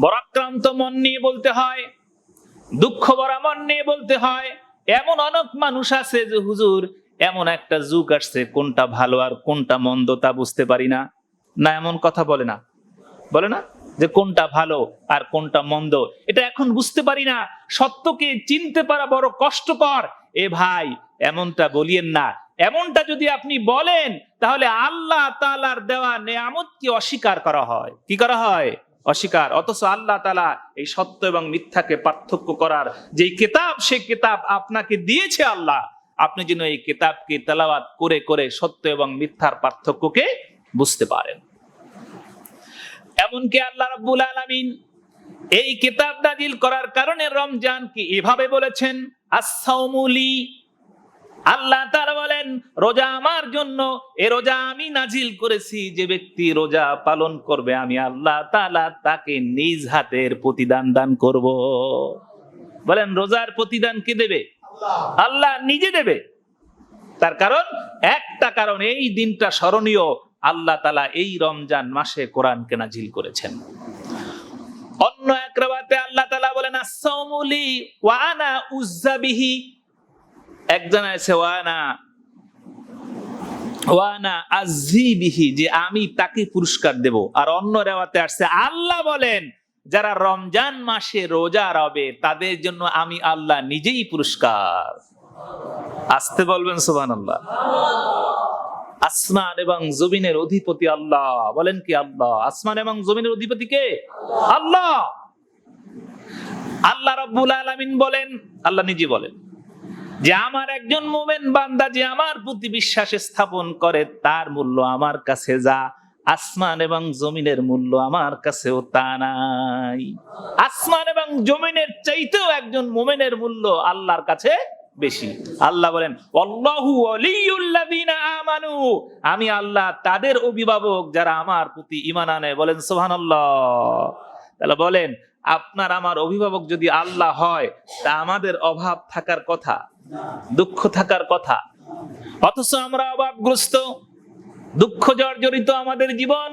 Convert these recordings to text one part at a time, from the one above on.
বরাক্রান্ত মন নিয়ে বলতে হয়, দুঃখ ভরা মন নিয়ে বলতে হয়। এমন অনেক মানুষ আছে যে হুজুর এমন একটা যুগ আসছে, কোনটা ভালো আর কোনটা মন্দ তা বুঝতে পারি না। না এমন কথা বলে না? বলে না যে কোনটা ভালো আর কোনটা মন্দ এটা এখন বুঝতে পারি না, সত্যকে চিনতে পারা বড় কষ্টকর। এ ভাই এমনটা বলিয়েন না। এমনটা যদি আপনি বলেন তাহলে আল্লাহ তাআলার দেওয়া নেয়ামতকে অস্বীকার করা হয়। কি করা হয়? অস্বীকার। অথচ আল্লাহ তাআলা এই সত্য এবং মিথ্যাকে পার্থক্য করার যেই কিতাব, সেই কিতাব আপনাকে দিয়েছে আল্লাহ, আপনি যেন এই কিতাবকে তেলাওয়াত করে করে সত্য এবং মিথ্যার পার্থক্যকে বুঝতে পারেন। এমনকি আল্লাহ রাব্বুল আলামিন এই কিতাব নাজিল করার কারণে রমজানকে এভাবে বলেছেন, আস-সাওমু লি। আল্লাহ তাআলা বলেন রোজা আমার জন্য, এ রোজা আমি নাজিল করেছি। যে ব্যক্তি রোজা পালন করবে আমি আল্লাহ তাআলা তাকে নিজ হাতের প্রতিদান দান করব। বলেন রোজার প্রতিদান কে দেবে? আল্লাহ নিজে দেবে। তার কারণ একটা কারণ, এই দিনটা স্মরণীয়। আল্লাহ তাআলা এই রমজান মাসে কোরআনকে নাজিল করেছেন। অন্য এক রাওয়াতে আল্লাহ তাআলা বলেন আস-সাওমু লি ওয়া আনা উযযা বিহি। একজন আছে ওয়া আনা আযী বিহি, যে আমি তাকে পুরস্কার দেব। আর অন্য রাওয়াতে আসছে আল্লাহ বলেন যারা রমজান মাসে রোজা রাখবে তাদের জন্য আমি আল্লাহ নিজেই পুরস্কার। আসতে বলবেন সুবহানাল্লাহ। আসমান এবং জমিনের অধিপতি আল্লাহ। বলেন কি আল্লাহ? আসমান এবং জমিনের অধিপতি কে? আল্লাহ। আল্লাহ রাব্বুল আলামিন বলেন, আল্লাহ নিজে বলেন যে আমার একজন মুমিন বান্দা যে আমার প্রতি বিশ্বাস স্থাপন করে তার মূল্য আমার কাছে যা, আসমান এবং জমিনের মূল্য আমার কাছেও তা নাই। আসমান এবং জমিনের চাইতেও একজন মুমিনের মূল্য আল্লাহর কাছে বেশি। আল্লাহ বলেন আল্লাহু ওয়ালিয়ুল্লাযিনা আমানু, আমি আল্লাহ তাদের অভিভাবক যারা আমার প্রতি ঈমান আনে। বলেন সুবহানাল্লাহ। তাহলে বলেন আপনার আমার অভিভাবক যদি আল্লাহ হয় তা আমাদের অভাব থাকার কথা, দুঃখ থাকার কথা। অথচ আমরা অভাবগ্রস্ত, দুঃখ জর্জরিত আমাদের জীবন।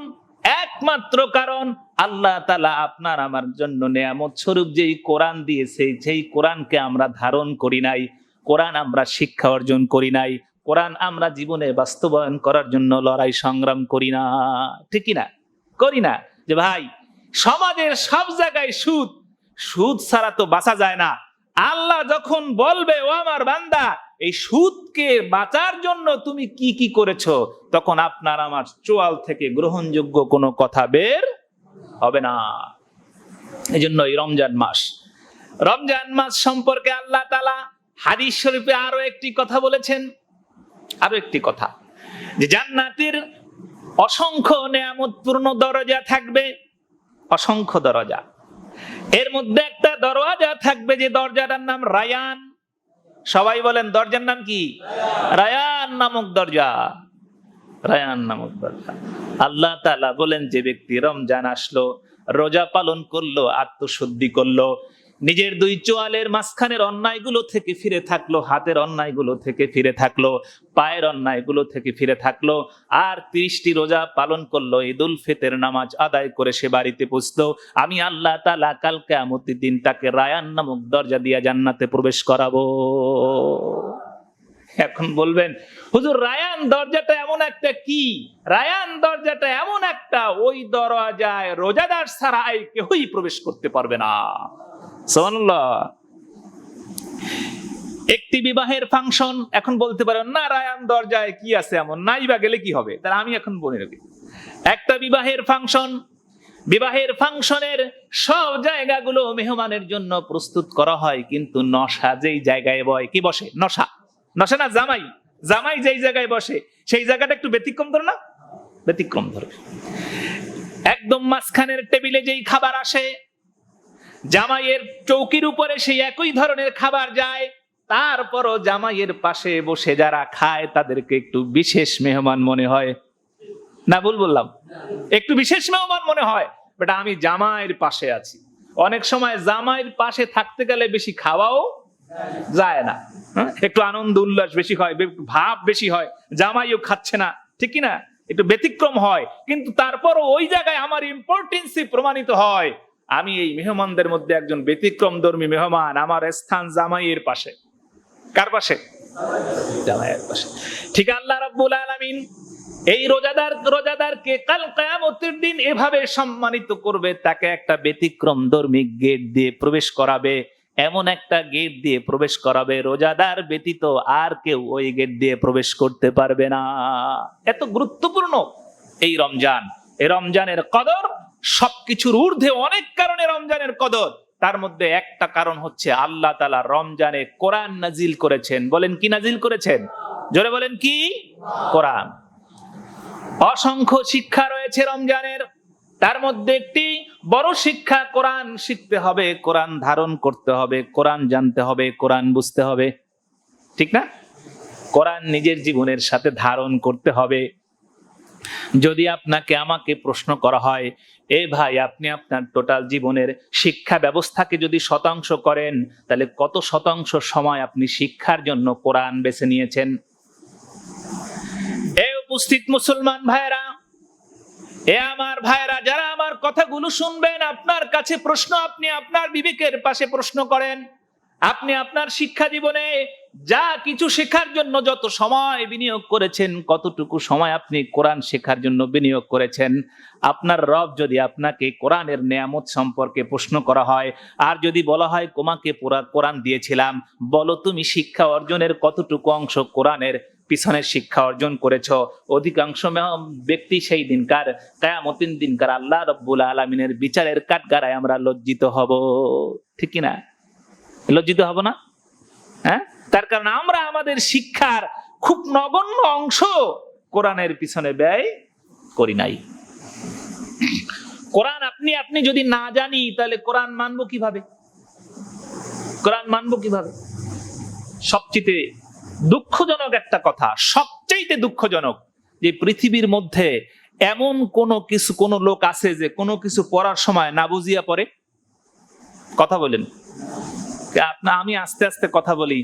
একমাত্র কারণ আল্লাহ তাআলা আপনার আমার জন্য নেয়ামত স্বরূপ যেই কোরআন দিয়েছে, যেই কোরআনকে আমরা ধারণ করি নাই, কোরআন আমরা শিক্ষা অর্জন করি নাই, কোরআন আমরা জীবনে বাস্তবায়ন করার জন্য লড়াই সংগ্রাম করি না। ঠিক না? করি না। যে ভাই সমাজের সব জায়গায় সুদ, সুদ ছাড়া তো বাঁচা যায় না। আল্লাহ যখন বলবে ও আমার বান্দা এই সুদকে বাঁচার জন্য তুমি কি কি করেছো, তখন আপনার আমার চোয়াল থেকে গ্রহণযোগ্য কোনো কথা বের হবে না। এই জন্য এই রমজান মাস সম্পর্কে আল্লাহ তাআলা হাদিস শরীফে আরো একটি কথা বলেছেন। আরো একটি কথা, যে জান্নাতের অসংখ্য নেয়ামতপূর্ণ দরজা থাকবে, অসংখ্য দরজা। এর মধ্যে একটা দরজা থাকবে যে দরজাটার নাম রায়ান। সবাই বলেন দরজার নাম কি? রায়ান নামক দরজা। রায়ান নামক দরজা। আল্লাহ তাআলা বলেন যে ব্যক্তি রমজান আসলো, রোজা পালন করলো, আত্মশুদ্ধি করলো, নিজের দুই চোয়ালের মাঝখানের অন্যায়গুলো থেকে ফিরে থাকলো, হাতের অন্যায়গুলো থেকে ফিরে থাকলো, পায়ের অন্যায়গুলো থেকে ফিরে থাকলো, আর 30টি রোজা পালন করলো, ঈদুল ফিতর নামাজ আদায় করে সে বাড়িতে পৌঁছলো, আমি আল্লাহ তাআলা কাল কিয়ামতের দিন তাকে রায়ান নামক দরজা দিয়ে জান্নাতে প্রবেশ করাবো। এখন বলবেন হুজুর রায়ান দরজাটা এমন একটা কি? রায়ান দরজাটা এমন একটা, ওই দরজায় রোজাদার ছাড়া আর কেউই প্রবেশ করতে পারবে না। সুবহানাল্লাহ। একটি বিবাহের ফাংশন, এখন বলতে পারেন না রায়ান দরজায় কি আছে এমন, নাই বা গেলে কি হবে? তাহলে আমি এখন বলে রাখি, একটা বিবাহের ফাংশন, বিবাহের ফাংশনের সব জায়গাগুলো মেহমানের জন্য প্রস্তুত করা হয়, কিন্তু নশা যেই জায়গায় বয়, কি বসে? নশা। নশা না জামাই, জামাই যেই জায়গায় বসে সেই জায়গাটা একটু ব্যতিক্রম ধরে না? ব্যতিক্রম ধরে। একদম মাঝখানের টেবিলে যেই খাবার আসে, জামাইয়ের চৌকির উপরে সেই একই ধরনের খাবার যায়, তারপরও জামাইয়ের পাশে বসে যারা খায় তাদেরকে একটু বিশেষ মেহমান মনে হয় না? ভুল বললাম? একটু বিশেষ মেহমান মনে হয়, বাট আমি জামাইয়ের পাশে আছি। অনেক সময় জামাইয়ের পাশে থাকতে গেলে বেশি খাওয়াও যায় না, একটু আনন্দ উল্লাস বেশি হয়, ভাব বেশি হয়, জামাইও খাচ্ছে না, ঠিক না? একটু ব্যতিক্রম হয়, কিন্তু তারপরও ওই জায়গায় আমার ইম্পর্টেন্সই প্রমাণিত হয়। আমি এই মেহমানদের মধ্যে একজন ব্যতিক্রমধর্মী মেহমান, আমার স্থান জামাইয়ের পাশে। কার পাশে? জামাইয়ের পাশে। ঠিক আল্লাহ রাব্বুল আলামিন এই রোজাদারকে কাল কিয়ামতের দিন এভাবে সম্মানিত করবে, তাকে একটা ব্যতিক্রমধর্মী গেট দিয়ে প্রবেশ করাবে, এমন একটা গেট দিয়ে প্রবেশ করাবে রোজাদার ব্যতীত আর কেউ ওই গেট দিয়ে প্রবেশ করতে পারবে না। এত গুরুত্বপূর্ণ এই রমজান। এই রমজানের কদর সবকিছুর ঊর্ধ্বে। অনেক কারণে রমজানের কদর, তার মধ্যে একটা কারণ হচ্ছে আল্লাহ তাআলা রমজানে কোরআন নাজিল করেছেন। বলেন কি নাজিল করেছেন? জোরে বলেন কি? কোরআন। অসংখ্য শিক্ষা রয়েছে রমজানের, তার মধ্যে একটি বড় শিক্ষা কোরআন শিখতে হবে, কোরআন ধারণ করতে হবে, কোরআন জানতে হবে, কোরআন বুঝতে হবে, ঠিক না? কোরআন নিজের জীবনের সাথে ধারণ করতে হবে। যদি আপনাকে আমাকে প্রশ্ন করা হয়, এ ভাই আপনি আপনার টোটাল জীবনের শিক্ষা ব্যবস্থাকে যদি শতাংশ করেন, তাহলে কত শতাংশ সময় আপনি শিক্ষার জন্য কোরআন বেছে নিয়েছেন? এ উপস্থিত মুসলমান ভাইরা, এ আমার ভাইরা, যারা আমার কথাগুলো শুনবেন, আপনার কাছে প্রশ্ন, আপনি আপনার বিবেকের পাশে প্রশ্ন করেন। আপনি আপনার শিক্ষা জীবনে যা কিছু শেখার জন্য যত সময় বিনিয়োগ করেছেন, কতটুকু সময় আপনি কোরআন শেখার জন্য বিনিয়োগ করেছেন? আপনার রব যদি আপনাকে কোরআনের নেয়ামত সম্পর্কে প্রশ্ন করা হয়, আর যদি বলা হয় তোমাকে পুরা কোরআন দিয়েছিলাম, বলো তুমি শিক্ষা অর্জনের কতটুকু অংশ কোরআনের পিছনের শিক্ষা অর্জন করেছ? অধিকাংশ ব্যক্তি সেই দিনকার কিয়ামতের দিনকার আল্লাহ রাব্বুল আলামিনের বিচারের কাঠগড়ায় আমরা লজ্জিত হব, ঠিক কি না? লজ্জিত হব না? হ্যাঁ, তার কারণ আমরা আমাদের শিক্ষার খুব নগণ্য অংশ কোরআনের পিছনে ব্যয় করি নাই। কোরআন আপনি যদি না জানি, তাহলে কোরআন মানবো কিভাবে? কোরআন মানবো কিভাবে? সবচেয়ে দুঃখজনক একটা কথা, সবচেয়ে দুঃখজনক, যে পৃথিবীর মধ্যে এমন কোন লোক আছে যে কোনো কিছু পড়ার সময় না বুঝিয়া পড়ে? কথা বলেন। আমি আস্তে আস্তে কথা বলি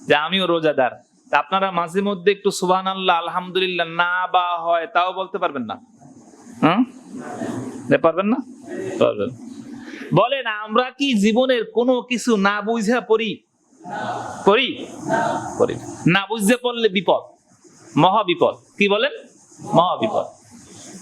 যে আমিও রোজাদার, আপনারা মাঝে মধ্যে একটু সুবহানাল্লাহ আলহামদুলিল্লাহ না বা হয় তাও বলতে পারবেন না? পারবেন না? পারবেন। বলেন, আমরা কি জীবনের কোনো কিছু না বুঝা পড়ি? পড়ি? না বুঝতে পড়লে বিপদ, মহা বিপদ। কি বলেন? মহা বিপদ।